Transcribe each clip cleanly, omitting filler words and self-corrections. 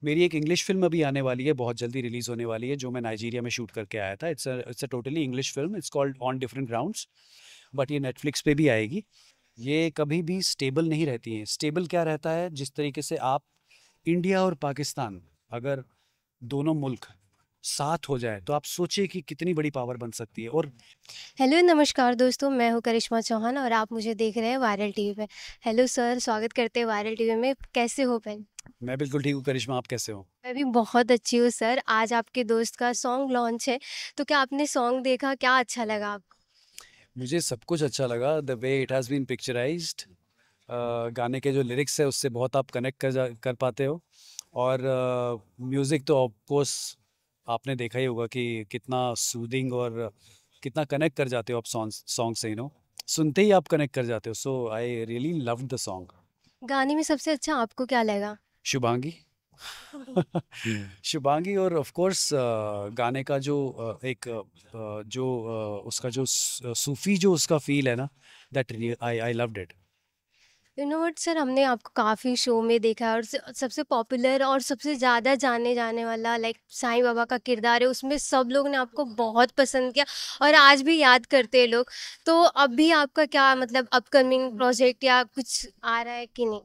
मेरी एक English film अभी आने वाली है, बहुत जल्दी रिलीज़ होने वाली है, जो मैं नाइजीरिया में शूट करके आया था। It's a totally English film, it's called on different grounds, but ये नेटफ्लिक्स पे भी आएगी। ये कभी भी स्टेबल नहीं रहती हैं। स्टेबल क्या रहता है, जिस तरीके से आप इंडिया और पाकिस्तान, अगर दोनों मुल्क साथ हो जाए, तो आप सोचिए कि कितनी बड़ी पावर बन सकती है। और हेलो नमस्कार दोस्तों, मैं हूँ करिश्मा चौहान और आप मुझे देख रहे हैं वायरल टीवी पे। हेलो सर, स्वागत करते हैं वायरल टीवी में। कैसे हो पहले? मैं बिल्कुल ठीक हूँ। करिश्मा, आप कैसे हो? मैं भी बहुत अच्छी हूँ सर। आज आपके दोस्त का सॉन्ग लॉन्च है, तो क्या आपने सॉन्ग देखा? क्या अच्छा लगा आपको? मुझे सब कुछ अच्छा लगा, the way it has been picturised. गाने के जो लिरिक्स है उससे बहुत आप कनेक्ट कर पाते हो। और म्यूज़िक तो ऑफ कोर्स आपने देखा ही होगा कि कितना सूदिंग और कितना कनेक्ट कर जाते हो आप सॉन्ग से, सुनते ही आप कनेक्ट कर जाते हो। So I really loved the song. गाने में सबसे अच्छा आपको क्या लगा? शुभांगी। शुभांगी, और ऑफ कोर्स गाने का जो उसका जो सूफी जो उसका फील है ना, that I I loved it. You know what sir, हमने आपको काफ़ी शो में देखा है और सबसे पॉपुलर और सबसे ज़्यादा जाने जाने वाला लाइक साईं बाबा का किरदार है, उसमें सब लोग ने आपको बहुत पसंद किया और आज भी याद करते हैं लोग। तो अब भी आपका क्या मतलब अपकमिंग प्रोजेक्ट या कुछ आ रहा है कि नहीं?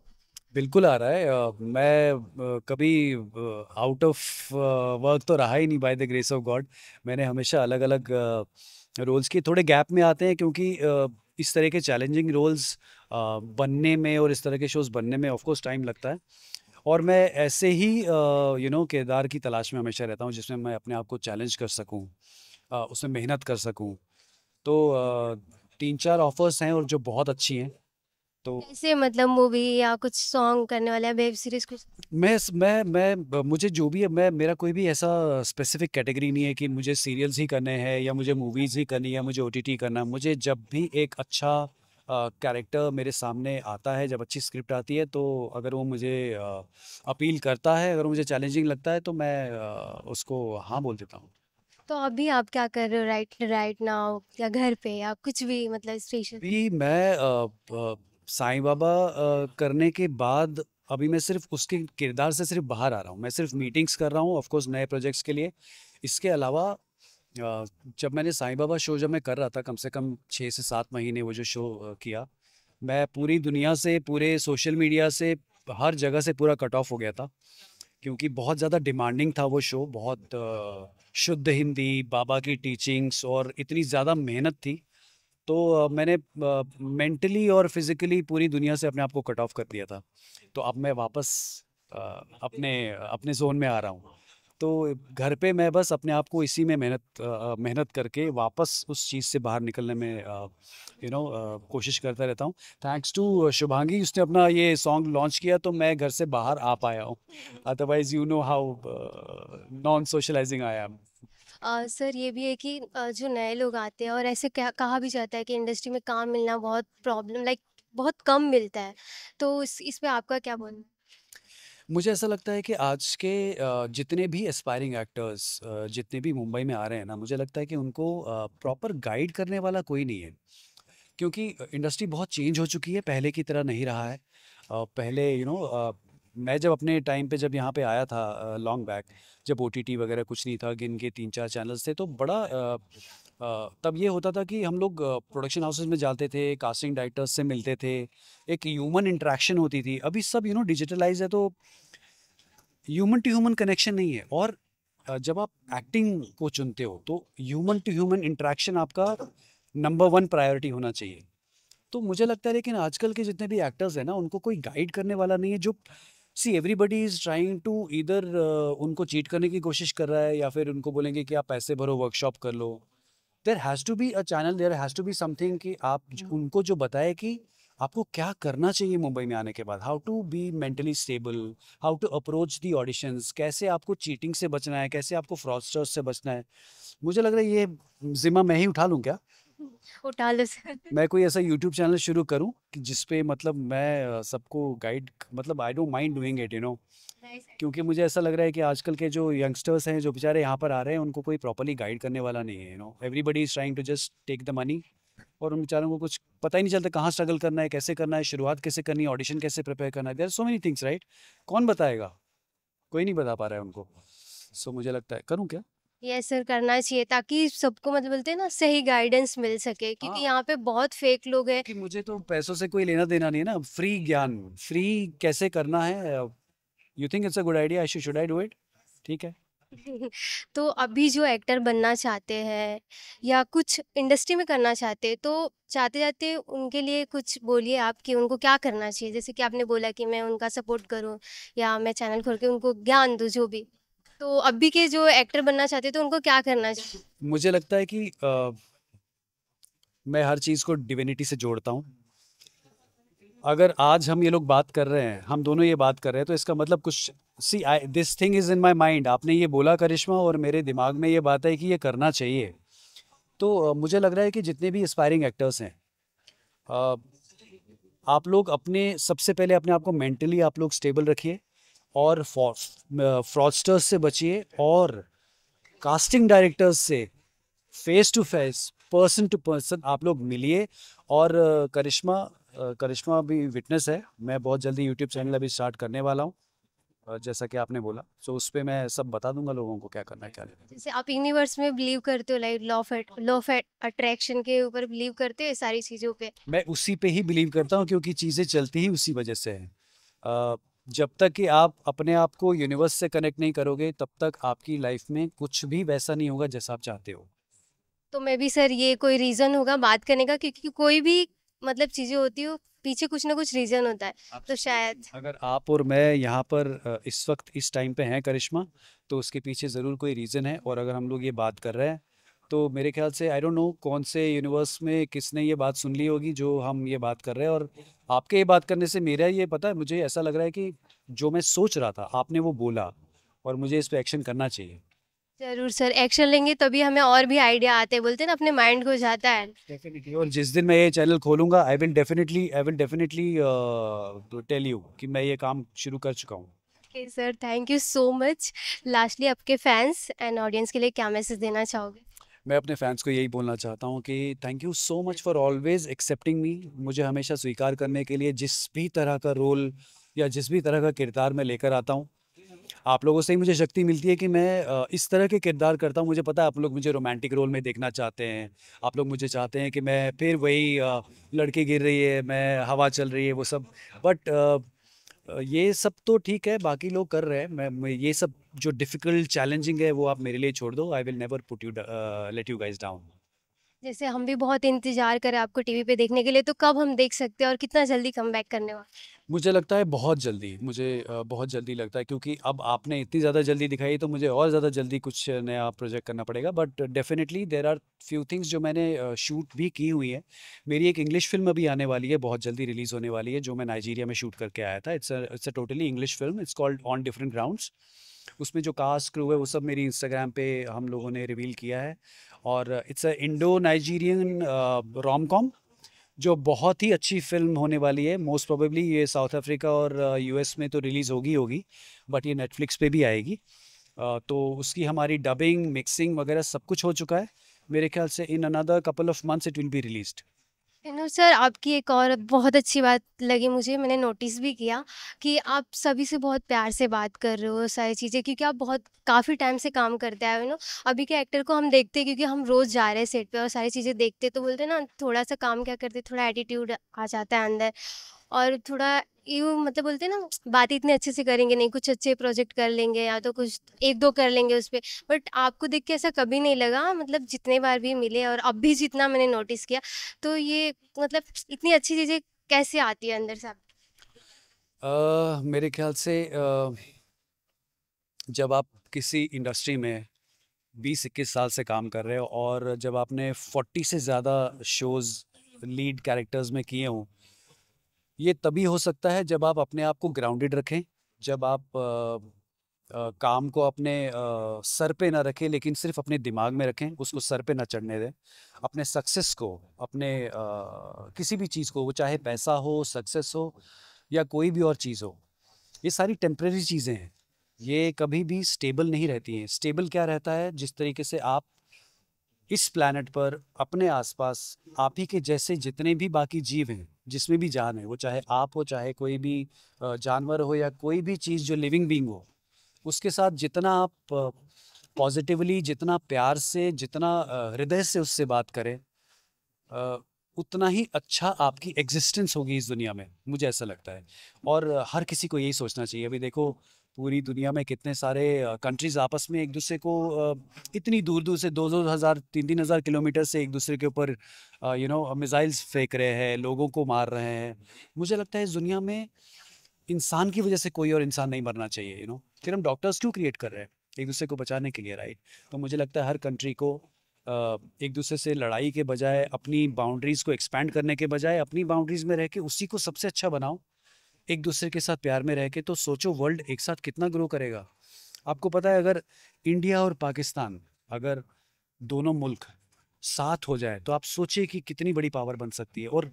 बिल्कुल आ रहा है। मैं कभी आउट ऑफ वर्क तो रहा ही नहीं, by the grace of God. मैंने हमेशा अलग अलग रोल्स किए। थोड़े गैप में आते हैं क्योंकि इस तरह के चैलेंजिंग रोल्स बनने में और इस तरह के शोज बनने में ऑफ कोर्स टाइम लगता है। और मैं ऐसे ही किरदार की तलाश में हमेशा रहता हूँ जिसमें मैं अपने आप को चैलेंज कर सकूँ, उसमें मेहनत कर सकूँ। तो 3-4 ऑफर्स हैं और जो बहुत अच्छी हैं। तो कैसे मतलब मूवी या कुछ सॉन्ग करने वाले हैं, वेब सीरीज कुछ? मुझे जो भी है, मैं मेरा कोई भी ऐसा स्पेसिफिक कैटेगरी नहीं है कि मुझे सीरियल्स ही करने हैं या मुझे मूवीज़ ही करनी है या मुझे ओटीटी करना है। मुझे जब भी एक अच्छा कैरेक्टर मेरे सामने आता है, जब अच्छी स्क्रिप्ट आती है, तो अगर वो मुझे अपील करता है, अगर मुझे चैलेंजिंग लगता है, तो मैं उसको हाँ बोल देता हूँ। तो अभी आप क्या कर रहे हो राइट राइट नाउ, या घर पे या कुछ भी मतलब स्पेशल? अभी मैं साईं बाबा करने के बाद अभी मैं सिर्फ उसके किरदार से सिर्फ बाहर आ रहा हूँ। मैं सिर्फ मीटिंग्स कर रहा हूँ, ऑफ कोर्स नए प्रोजेक्ट्स के लिए। इसके अलावा जब मैंने साईं बाबा शो जब मैं कर रहा था, कम से कम 6 से 7 महीने वो जो शो किया, मैं पूरी दुनिया से, पूरे सोशल मीडिया से, हर जगह से पूरा कट ऑफ हो गया था। क्योंकि बहुत ज़्यादा डिमांडिंग था वो शो, बहुत शुद्ध हिंदी, बाबा की टीचिंग्स और इतनी ज़्यादा मेहनत थी। तो मैंने मेंटली और फिजिकली पूरी दुनिया से अपने आप को कट ऑफ कर दिया था। तो अब मैं वापस अ, अपने अपने जोन में आ रहा हूँ। तो घर पे मैं बस अपने आप को इसी में मेहनत करके वापस उस चीज़ से बाहर निकलने में कोशिश करता रहता हूँ। थैंक्स टू शुभांगी, उसने अपना ये सॉन्ग लॉन्च किया तो मैं घर से बाहर आ पाया हूँ। Otherwise you know how non socialising I am. Sir ये भी है कि जो नए लोग आते हैं और ऐसे कहा भी जाता है कि इंडस्ट्री में काम मिलना बहुत प्रॉब्लम लाइक बहुत कम मिलता है। तो इस पे आपका क्या बोलना है? मुझे ऐसा लगता है कि आज के जितने भी एस्पायरिंग एक्टर्स जितने भी मुंबई में आ रहे हैं ना, मुझे लगता है कि उनको प्रॉपर गाइड करने वाला कोई नहीं है। क्योंकि इंडस्ट्री बहुत चेंज हो चुकी है, पहले की तरह नहीं रहा है। पहले मैं जब अपने टाइम पे जब यहाँ पे आया था लॉन्ग बैक, जब ओटीटी वगैरह कुछ नहीं था, गिन के 3-4 चैनल्स थे, तो बड़ा तब ये होता था कि हम लोग प्रोडक्शन हाउसेस में जाते थे, कास्टिंग डायरेक्टर्स से मिलते थे, एक ह्यूमन इंटरेक्शन होती थी। अभी सब डिजिटलाइज है, तो ह्यूमन टू ह्यूमन कनेक्शन नहीं है। और जब आप एक्टिंग को चुनते हो तो ह्यूमन टू ह्यूमन इंटरेक्शन आपका नंबर वन प्रायोरिटी होना चाहिए। तो मुझे लगता है, लेकिन आजकल के जितने भी एक्टर्स हैं ना, उनको कोई गाइड करने वाला नहीं है। जो see everybody is trying to इधर उनको चीट करने की कोशिश कर रहा है, या फिर उनको बोलेंगे कि आप पैसे भरो, वर्कशॉप कर लो। There has to be a channel, there has to be something कि आप उनको जो बताए कि आपको क्या करना चाहिए मुंबई में आने के बाद, how to be mentally stable, how to approach the auditions, कैसे आपको चीटिंग से बचना है, कैसे आपको फ्रॉडस्टर्स से बचना है। मुझे लग रहा है ये जिम्मा मैं ही उठा लूँ क्या? उठा लो सर। मैं कोई ऐसा यूट्यूब चैनल शुरू करूं कि जिसपे मतलब मैं सबको गाइड, मतलब I don't mind doing it, nice. क्योंकि मुझे ऐसा लग रहा है कि आजकल के जो यंगस्टर्स हैं जो बेचारे यहाँ पर आ रहे हैं, उनको कोई प्रॉपर्ली गाइड करने वाला नहीं है। Everybody is trying to just take the money. और उन बेचारों को कुछ पता ही नहीं चलता कहाँ स्ट्रगल करना है, कैसे करना है, शुरुआत कैसे करनी है, ऑडिशन कैसे प्रिपेयर करना है। There are so many things, right? कौन बताएगा? कोई नहीं बता पा रहा है उनको। सो मुझे लगता है करूँ क्या? यस सर, करना चाहिए ताकि सबको मतलब बोलते हैं ना सही गाइडेंस मिल सके, क्योंकि हाँ, यहाँ पे बहुत फेक लोग हैं। कि मुझे तो पैसों से कोई लेना देना नहीं है ना, फ्री ज्ञान, फ्री कैसे करना है। You think it's a good idea, I should I do it? ठीक है। तो अभी जो एक्टर बनना चाहते हैं या कुछ इंडस्ट्री में करना चाहते हैं, तो चाहते जाते उनके लिए कुछ बोलिए आप कि उनको क्या करना चाहिए। जैसे कि आपने बोला कि मैं उनका सपोर्ट करूं या मैं चैनल खोल के उनको ज्ञान दूं, जो भी। तो अभी के जो एक्टर बनना चाहते हैं तो उनको क्या करना चाहिए। मुझे लगता है कि मैं हर चीज़ को डिविनिटी से जोड़ता हूँ। अगर आज हम ये लोग बात कर रहे हैं, हम दोनों ये बात कर रहे हैं, तो इसका मतलब कुछ, see I this thing is in my mind. आपने ये बोला करिश्मा, और मेरे दिमाग में ये बात है कि ये करना चाहिए। तो मुझे लग रहा है कि जितने भी एस्पायरिंग एक्टर्स हैं, अ, आप लोग अपने, सबसे पहले अपने आप को मेंटली आप लोग स्टेबल रखिए, और फ्रॉडस्टर्स से बचिए, और कास्टिंग डायरेक्टर्स से face to face, person to person आप लोग मिलिए। और करिश्मा भी विटनेस है, मैं बहुत जल्दी यूट्यूब चैनल अभी स्टार्ट करने वाला हूँ, जैसा कि आपने बोला। सो उस पे मैं सब बता दूंगा लोगों को क्या करना है क्या नहीं। जैसे आप यूनिवर्स में बिलीव करते हो, लाइक लॉ ऑफ अट्रैक्शन के ऊपर बिलीव करते हो, ये सारी चीज़ों पे। मैं उसी पे ही बिलीव करता हूँ, क्योंकि चीज़ें चलती ही उसी वजह से हैं। जब तक कि आप अपने आप को यूनिवर्स से कनेक्ट नहीं करोगे, तब तक आपकी लाइफ में कुछ भी वैसा नहीं होगा जैसा आप चाहते हो। तो मैं भी सर ये कोई रीज़न होगा बात करने का, क्योंकि कोई भी मतलब चीज़ें होती हो, पीछे कुछ ना कुछ रीज़न होता है। तो शायद। अगर आप और मैं यहाँ पर इस वक्त इस टाइम पे हैं करिश्मा, तो उसके पीछे ज़रूर कोई रीज़न है। और अगर हम लोग ये बात कर रहे हैं, तो मेरे ख्याल से आई डोंट नो कौन से यूनिवर्स में किसने ये बात सुन ली होगी जो हम ये बात कर रहे हैं। और आपके ये बात करने से मेरा ये पता है, मुझे ऐसा लग रहा है कि जो मैं सोच रहा था आपने वो बोला, और मुझे इस पे एक्शन करना चाहिए। ज़रूर सर, एक्शन लेंगे तभी हमें और भी आइडिया आते हैं, बोलते हैं ना अपने माइंड को जाता है। डेफिनेटली। और जिस दिन मैं ये चैनल खोलूंगा, I will definitely tell you कि मैं ये काम शुरू कर चुका हूँ। Okay sir, thank you so much. Lastly आपके फैंस एंड ऑडियंस के लिए क्या मैसेज देना चाहोगे। मैं अपने फैंस को यही बोलना चाहता हूँ कि thank you so much for always accepting me. मुझे हमेशा स्वीकार करने के लिए, जिस भी तरह का रोल या जिस भी तरह का किरदार मैं लेकर आता हूँ। आप लोगों से ही मुझे शक्ति मिलती है कि मैं इस तरह के किरदार करता हूँ। मुझे पता है आप लोग मुझे रोमांटिक रोल में देखना चाहते हैं। आप लोग मुझे चाहते हैं कि मैं फिर वही लड़की गिर रही है, मैं हवा चल रही है, वो सब। बट ये सब तो ठीक है, बाकी लोग कर रहे हैं। मैं ये सब जो डिफिकल्ट चैलेंजिंग है वो आप मेरे लिए छोड़ दो। I will never put you let you guys down. जैसे हम भी बहुत इंतजार करें आपको टीवी पे देखने के लिए, तो कब हम देख सकते हैं और कितना जल्दी कम बैक करने वाले। मुझे लगता है बहुत जल्दी, मुझे बहुत जल्दी लगता है, क्योंकि अब आपने इतनी ज़्यादा जल्दी दिखाई, तो मुझे और ज़्यादा जल्दी कुछ नया प्रोजेक्ट करना पड़ेगा। But definitely there are few things जो मैंने शूट भी की हुई है। मेरी एक इंग्लिश फिल्म अभी आने वाली है, बहुत जल्दी रिलीज़ होने वाली है, जो मैं नाइजीरिया में शूट करके आया था। It's a totally English film, it's called on different grounds. उसमें जो कास्ट क्रू है वो सब मेरी इंस्टाग्राम पे हम लोगों ने रिवील किया है। और it's a Indo Nigerian rom com, जो बहुत ही अच्छी फ़िल्म होने वाली है। मोस्ट प्रोबेबली ये साउथ अफ्रीका और यूएस में तो रिलीज़ होगी होगी, बट ये नेटफ्लिक्स पे भी आएगी। तो उसकी हमारी डबिंग, मिक्सिंग वगैरह सब कुछ हो चुका है। मेरे ख्याल से in another couple of months it will be released. No sir, आपकी एक और बहुत अच्छी बात लगी मुझे, मैंने नोटिस भी किया कि आप सभी से बहुत प्यार से बात कर रहे हो सारी चीज़ें, क्योंकि आप बहुत काफ़ी टाइम से काम करते आए हो नो। अभी के एक्टर को हम देखते हैं, क्योंकि हम रोज़ जा रहे हैं सेट पे और सारी चीज़ें देखते हैं, तो बोलते हैं ना थोड़ा सा काम क्या करते, थोड़ा एटीट्यूड आ जाता है अंदर। और थोड़ा यूँ मतलब बोलते हैं ना, बात इतने अच्छे से करेंगे नहीं, कुछ अच्छे प्रोजेक्ट कर लेंगे या तो कुछ एक दो कर लेंगे उस पे। बट आपको देख के ऐसा कभी नहीं लगा, मतलब जितने बार भी मिले और अब भी जितना मैंने नोटिस किया, तो ये मतलब इतनी अच्छी चीज़ें कैसे आती है अंदर से आप। मेरे ख्याल से जब आप किसी इंडस्ट्री में 20-21 साल से काम कर रहे हो, और जब आपने 40 से ज़्यादा शोज़ लीड कैरेक्टर्स में किए हों, ये तभी हो सकता है जब आप अपने आप को ग्राउंडेड रखें। जब आप काम को अपने सर पे ना रखें, लेकिन सिर्फ अपने दिमाग में रखें, उसको सर पे ना चढ़ने दें। अपने सक्सेस को, अपने किसी भी चीज़ को, वो चाहे पैसा हो, सक्सेस हो, या कोई भी और चीज़ हो, ये सारी टेम्परेरी चीज़ें हैं। ये कभी भी स्टेबल नहीं रहती हैं। स्टेबल क्या रहता है, जिस तरीके से आप इस प्लैनेट पर अपने आसपास आप ही के जैसे जितने भी बाकी जीव हैं, जिसमें भी जान है, वो चाहे आप हो, चाहे कोई भी जानवर हो, या कोई भी चीज़ जो लिविंग बीइंग हो, उसके साथ जितना आप पॉजिटिवली, जितना प्यार से, जितना हृदय से उससे बात करें, अ, उतना ही अच्छा आपकी एग्जिस्टेंस होगी इस दुनिया में, मुझे ऐसा लगता है। और हर किसी को यही सोचना चाहिए। अभी देखो पूरी दुनिया में कितने सारे कंट्रीज आपस में एक दूसरे को इतनी दूर दूर से 2-2 हज़ार 3-3 हज़ार किलोमीटर से एक दूसरे के ऊपर मिसाइल्स फेंक रहे हैं, लोगों को मार रहे हैं। मुझे लगता है इस दुनिया में इंसान की वजह से कोई और इंसान नहीं मरना चाहिए। फिर हम डॉक्टर्स क्यों क्रिएट कर रहे हैं? एक दूसरे को बचाने के लिए, राइट? तो मुझे लगता है हर कंट्री को एक दूसरे से लड़ाई के बजाय, अपनी बाउंड्रीज को एक्सपैंड करने के बजाय, अपनी बाउंड्रीज में रह के उसी को सबसे अच्छा बनाओ। एक दूसरे के साथ प्यार में रह के, तो सोचो वर्ल्ड एक साथ कितना ग्रो करेगा। आपको पता है, अगर इंडिया और पाकिस्तान, अगर दोनों मुल्क साथ हो जाए, तो आप सोचिए कि कितनी बड़ी पावर बन सकती है। और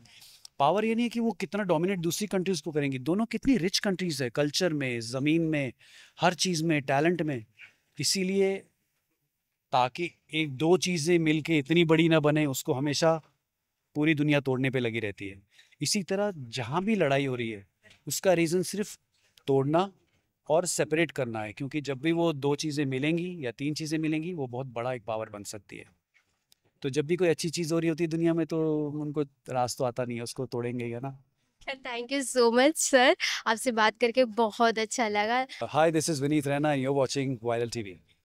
पावर ये नहीं है कि वो कितना डोमिनेट दूसरी कंट्रीज को करेंगी, दोनों कितनी रिच कंट्रीज है, कल्चर में, जमीन में, हर चीज में, टैलेंट में। इसीलिए ताकि एक दो चीजें मिलके इतनी बड़ी ना बने, उसको हमेशा पूरी दुनिया तोड़ने पे लगी रहती है। इसी तरह जहां भी लड़ाई हो रही है, उसका रीजन सिर्फ तोड़ना और सेपरेट करना है, क्योंकि जब भी वो दो चीजें मिलेंगी या तीन चीजें मिलेंगी, वो बहुत बड़ा एक पावर बन सकती है। तो जब भी कोई अच्छी चीज हो रही होती है दुनिया में, तो उनको रास तो आता नहीं है, उसको तोड़ेंगे ही, है ना? Thank you so much sir, आपसे बात करके बहुत अच्छा लगा। Hi, this is Vineet Rana and you're watching Viral TV.